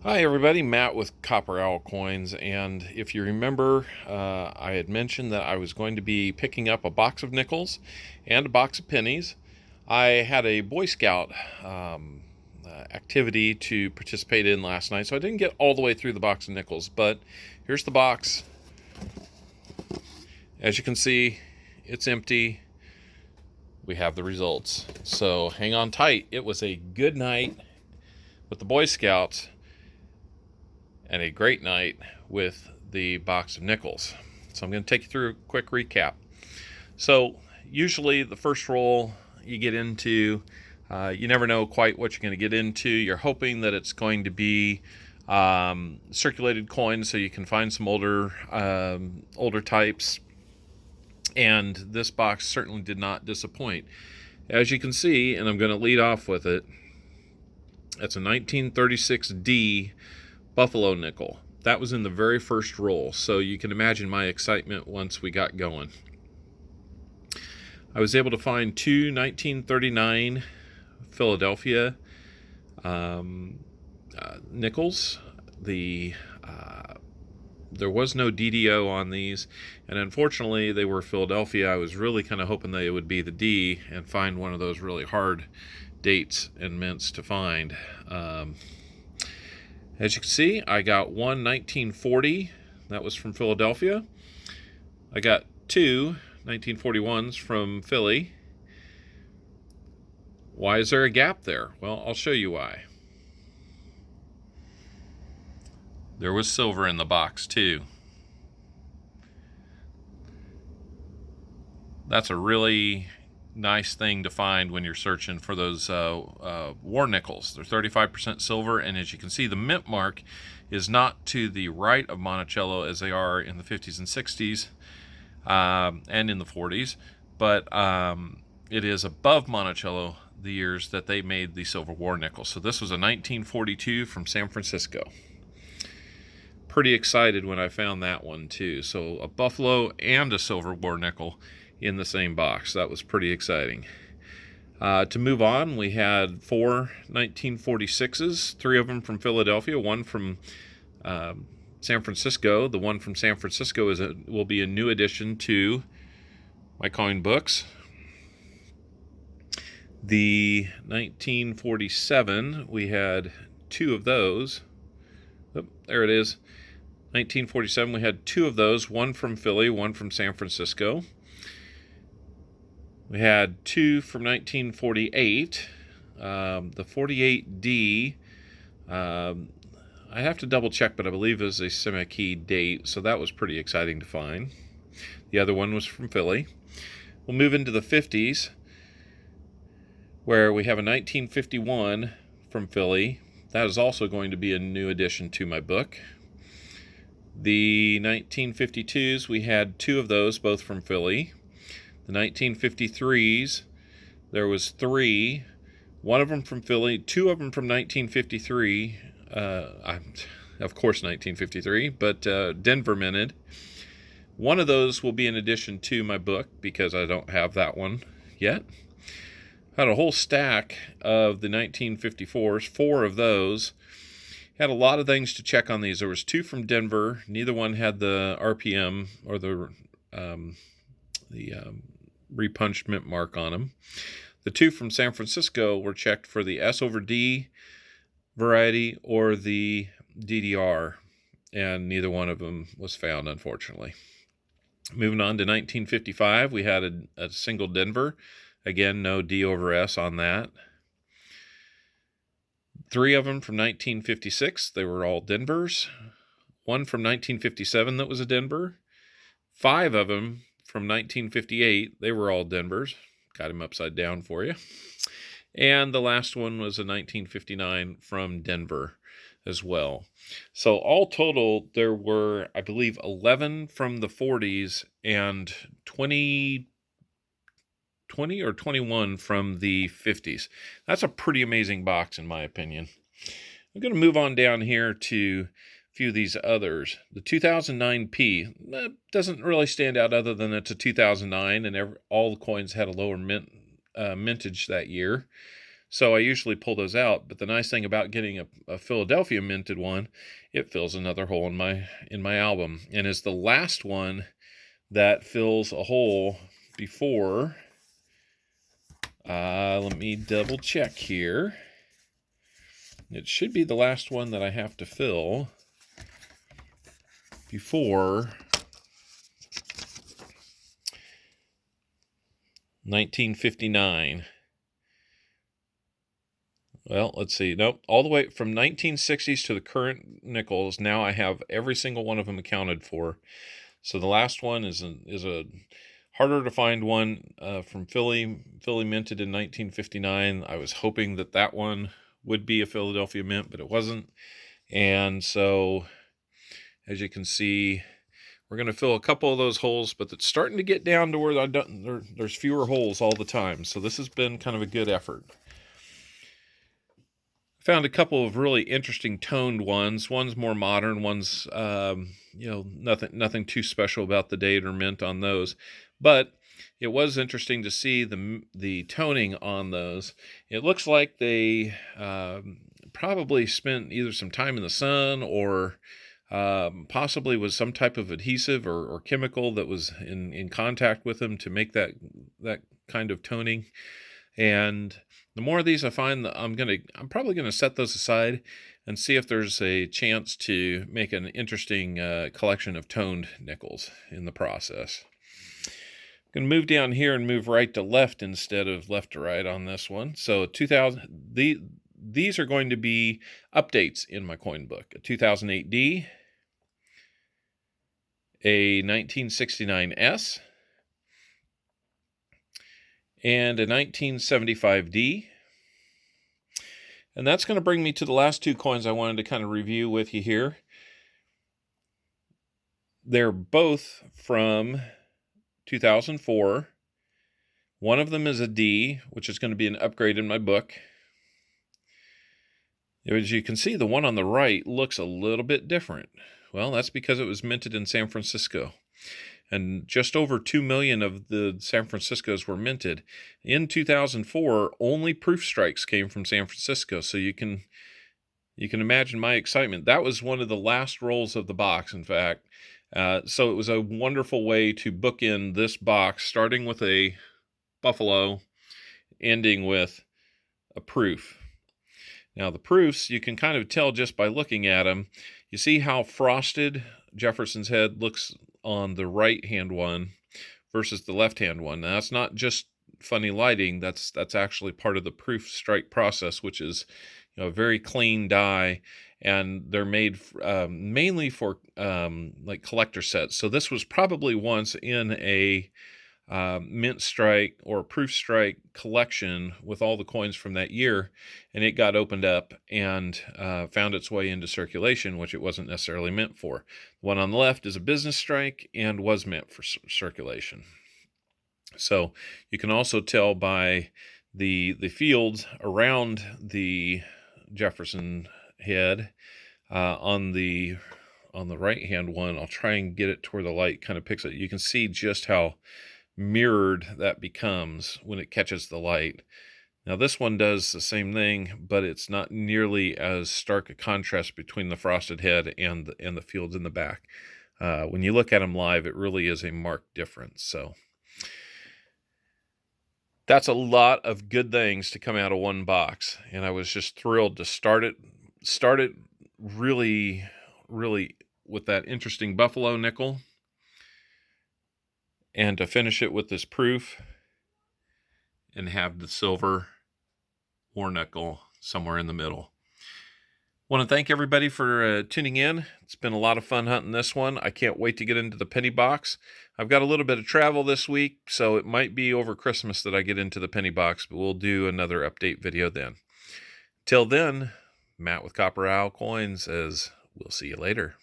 Hi everybody, Matt with Copper Owl Coins, and if you remember, I had mentioned that I was going to be picking up a box of nickels and a box of pennies. I had a Boy Scout activity to participate in last night, so I didn't get all the way through the box of nickels, but here's the box. As you can see, it's empty. We have the results, so hang on tight. It was a good night with the Boy Scouts and a great night with the box of nickels. So I'm going to take you through a quick recap. So usually the first roll you get into, you never know quite what you're going to get into. You're hoping that it's going to be circulated coins, so you can find some older types. And this box certainly did not disappoint. As you can see, and I'm going to lead off with it, it's a 1936D Buffalo nickel. That was in the very first roll, so you can imagine my excitement once we got going. I was able to find two 1939 Philadelphia nickels. There was no DDO on these, and unfortunately they were Philadelphia. I was really kind of hoping they would be the D and find one of those really hard dates and mints to find. As you can see, I got one 1940. That was from Philadelphia. I got two 1941s from Philly. Why is there a gap there? Well, I'll show you why. There was silver in the box, too. That's a really nice thing to find when you're searching for those war nickels. They're 35% silver, and as you can see, the mint mark is not to the right of Monticello as they are in the 50s and 60s and in the 40s, but it is above Monticello the years that they made the silver war nickel. So this was a 1942 from San Francisco. Pretty excited when I found that one too. So a Buffalo and a silver war nickel in the same box. That was pretty exciting. To move on, we had four 1946s, three of them from Philadelphia, one from San Francisco. The one from San Francisco will be a new addition to my coin books. The 1947, we had two of those. Oh, there it is. 1947, we had two of those, one from Philly, one from San Francisco. We had two from 1948. The 48D, I have to double check, but I believe it was a semi-key date, so that was pretty exciting to find. The other one was from Philly. We'll move into the 50s, where we have a 1951 from Philly. That is also going to be a new addition to my book. The 1952s, we had two of those, both from Philly. The 1953s, there was three, one of them from Philly, two of them from 1953, of course 1953, but Denver minted. One of those will be an addition to my book because I don't have that one yet. I had a whole stack of the 1954s, four of those. Had a lot of things to check on these. There was two from Denver. Neither one had the RPM or the repunched mint mark on them. The two from San Francisco were checked for the S over D variety or the DDR, and neither one of them was found, unfortunately. Moving on to 1955, we had a single Denver. Again, no D over S on that. Three of them from 1956, they were all Denvers. One from 1957 that was a Denver. Five of them from 1958, they were all Denvers. Got him upside down for you. And the last one was a 1959 from Denver as well. So all total, there were, I believe, 11 from the 40s and 20 or 21 from the 50s. That's a pretty amazing box in my opinion. I'm going to move on down here to a few of these others. The 2009P doesn't really stand out other than it's a 2009 and all the coins had a lower mintage that year. So I usually pull those out. But the nice thing about getting a Philadelphia minted one, it fills another hole in my album, and is the last one that fills a hole before. Let me double check here. It should be the last one that I have to fill before 1959. Well, let's see. Nope. All the way from 1960s to the current nickels. Now I have every single one of them accounted for. So the last one is a harder to find one from Philly minted in 1959. I was hoping that one would be a Philadelphia mint, but it wasn't. And so, as you can see, we're going to fill a couple of those holes, but it's starting to get down to where there's fewer holes all the time. So this has been kind of a good effort. Found a couple of really interesting toned ones. One's more modern. One's nothing too special about the date or mint on those, but it was interesting to see the toning on those. It looks like they probably spent either some time in the sun or possibly was some type of adhesive or chemical that was in contact with them to make that kind of toning. And the more of these I find, I'm probably gonna set those aside and see if there's a chance to make an interesting collection of toned nickels in the process. I'm going to move down here and move right to left instead of left to right on this one. So these are going to be updates in my coin book. A 2008D, a 1969S, and a 1975D. And that's going to bring me to the last two coins I wanted to kind of review with you here. They're both from 2004. One of them is a D, which is going to be an upgrade in my book. As you can see, the one on the right looks a little bit different. Well, that's because it was minted in San Francisco. And just over 2 million of the San Franciscos were minted. In 2004, only proof strikes came from San Francisco, so you can imagine my excitement. That was one of the last rolls of the box, in fact. So it was a wonderful way to bookend this box, starting with a buffalo, ending with a proof. Now the proofs, you can kind of tell just by looking at them. You see how frosted Jefferson's head looks on the right-hand one versus the left-hand one. Now that's not just funny lighting. That's actually part of the proof strike process, which is a very clean die. And they're made mainly for like collector sets. So this was probably once in a mint strike or proof strike collection with all the coins from that year, and it got opened up and found its way into circulation, which it wasn't necessarily meant for. The one on the left is a business strike and was meant for circulation. So you can also tell by the fields around the Jefferson head on the right hand one. I'll try and get it to where the light kind of picks it. You can see just how mirrored that becomes when it catches the light. Now this one does the same thing, but it's not nearly as stark a contrast between the frosted head and the fields in the back. When you look at them live, it really is a marked difference. So that's a lot of good things to come out of one box, and I was just thrilled to start it really with that interesting buffalo nickel, and to finish it with this proof and have the silver or nickel somewhere in the middle. Want to thank everybody for tuning in. It's been a lot of fun hunting this one. I can't wait to get into the penny box. I've got a little bit of travel this week, so it might be over Christmas that I get into the penny box, but we'll do another update video then. Till then, Matt with Copper Owl Coins, as we'll see you later.